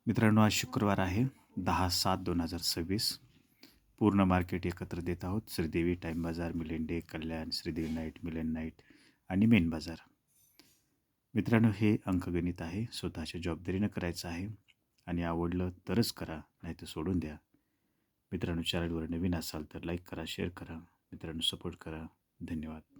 मित्रांनो, आज शुक्रवार आहे 10/7/2026. पूर्ण मार्केट एकत्र देत आहोत. श्रीदेवी, टाईम बाजार, मिलियन डे, कल्याण, श्रीदेवी नाईट, मिलियन नाईट आणि मेन बाजार. मित्रांनो, हे अंकगणित आहे. स्वतःच्या जबाबदारीनं करायचं आहे आणि आवडलं तरच करा, नाही तर सोडून द्या. मित्रांनो, चॅनलवर नवीन असाल तर लाईक करा, शेअर करा. मित्रांनो, सपोर्ट करा. धन्यवाद.